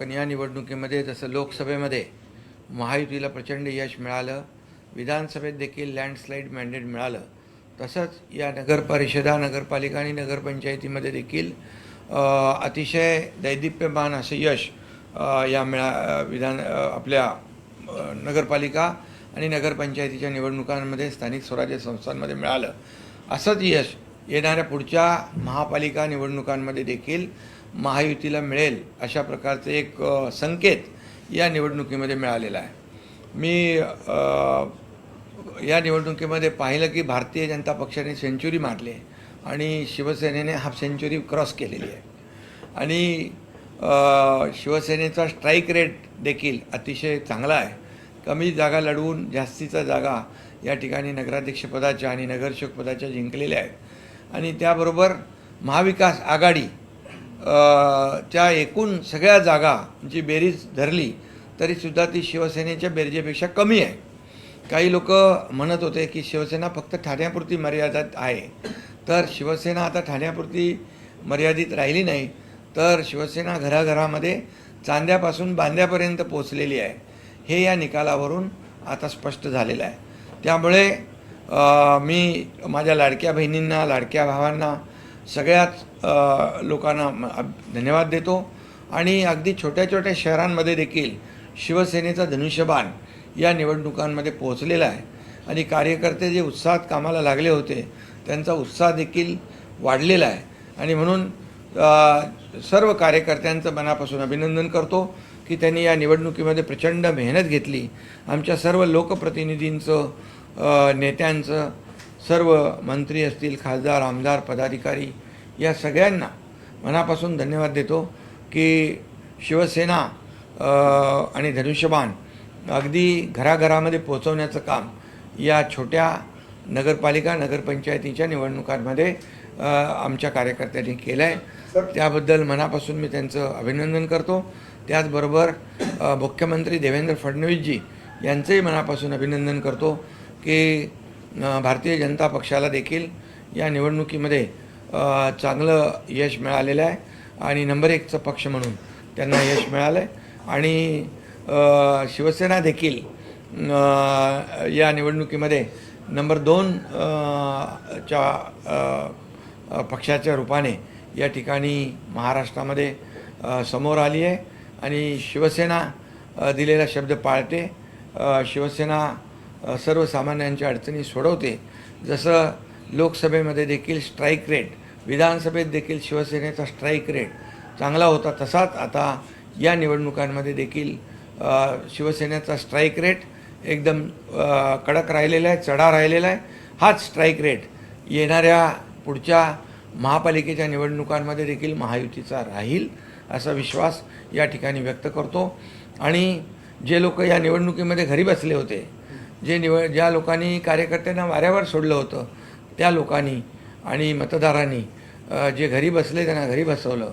पण या निवडणुकीमध्ये जसं लोकसभेमध्ये महायुतीला प्रचंड यश मिळालं, विधानसभेत देखील लँडस्लाईड मॅन्डेट मिळालं, तसंच या नगरपरिषदा, नगरपालिका आणि नगरपंचायतीमध्ये देखील अतिशय दैदिप्यमान असं यश या आपल्या नगरपालिका आणि नगरपंचायतीच्या निवडणुकांमध्ये, स्थानिक स्वराज्य संस्थांमध्ये मिळालं. असंच यश येणाऱ्या पुढच्या महापालिका निवडणुकांमध्ये देखील महायुतीला मिळेल अशा प्रकारचे एक संकेत या निवडणुकीमध्ये मिळालेला आहे. मी या निवडणुकीमध्ये पाहिलं की भारतीय जनता पक्षाने सेंचुरी मारली आहे आणि शिवसेनेने हाफ सेंचुरी क्रॉस केलेली आहे आणि शिवसेनेचा स्ट्राईक रेट देखील अतिशय चांगला आहे. कमी जागा लढवून जास्तीचा जागा या ठिकाणी नगराध्यक्षपदाच्या आणि नगरसेवकपदाच्या जिंकलेल्या आहेत आणि त्याबरोबर महाविकास आघाडी च्या एकूण सगळ्या जागांची बेरीज धरली तरीसुद्धा ती शिवसेनेच्या बेरजेपेक्षा कमी आहे. काही लोक म्हणत होते की शिवसेना फक्त ठाण्यापुरती मर्यादित आहे, तर शिवसेना आता ठाण्यापुरती मर्यादित राहिली नाही, तर शिवसेना घराघरामध्ये चांद्यापासून बांद्यापर्यंत पोचलेली आहे. हे या निकालावरून आता स्पष्ट झालेलं आहे. त्यामुळे मी माझ्या लाडक्या बहिणींना, लाडक्या भावांना, सगळ्याच लोकांना धन्यवाद देतो आणि अगदी छोट्या छोट्या शहरांमध्ये देखील शिवसेनेचा धनुष्यबाण या निवडणुकांमध्ये पोहोचलेला आहे आणि कार्यकर्ते जे उत्साहात कामाला लागले होते त्यांचा उत्साह देखील वाढलेला आहे आणि म्हणून सर्व कार्यकर्त्यांचं मनापासून अभिनंदन करतो की त्यांनी या निवडणुकीमध्ये प्रचंड मेहनत घेतली. आमच्या सर्व लोकप्रतिनिधींचं, नेत्यांचं, सर्व मंत्री असतील, खासदार, आमदार, पदाधिकारी या सगळ्यांना मनापासून धन्यवाद देतो की शिवसेना आणि धनुष्यबाण अगदी घराघरामध्ये पोहोचवण्याचं काम या छोट्या नगरपालिका, नगरपंचायतीच्या निवडणुकांमध्ये आमच्या कार्यकर्त्यांनी केलं आहे. त्याबद्दल मनापासून मी त्यांचं अभिनंदन करतो. त्याचबरोबर मुख्यमंत्री देवेंद्र फडणवीसजी यांचंही मनापासून अभिनंदन करतो की भारतीय जनता पक्षाला देखील या निवडणुकीमध्ये चांगलं यश मिळालेलं आहे आणि नंबर 1चा पक्ष म्हणून त्यांना यश मिळालं आहे आणि शिवसेना देखील या निवडणुकीमध्ये नंबर 2 च्या पक्षाच्या रूपाने या ठिकाणी महाराष्ट्रामध्ये समोर आली आहे आणि शिवसेना दिलेला शब्द पाळते. शिवसेना सर्वसामान्यांच्या अडचणी सोडवते. जसं लोकसभेमध्ये देखील स्ट्राईक रेट, विधानसभेत देखील शिवसेनेचा स्ट्राईक रेट चांगला होता, तसाच आता या निवडणुकांमध्ये देखील शिवसेनेचा स्ट्राईक रेट एकदम कडक राहिलेला आहे, चढा राहिलेला आहे. हाच स्ट्राईक रेट येणाऱ्या पुढच्या महापालिकेच्या निवडणुकांमध्ये देखील महायुतीचा राहील असा विश्वास या ठिकाणी व्यक्त करतो. आणि जे लोक या निवडणुकीमध्ये घरी बसले होते, ज्या लोकांनी कार्यकर्त्यांना वाऱ्यावर सोडलं होतं, त्या लोकांनी आणि मतदारांनी जे घरी बसले त्यांना घरी बसवलं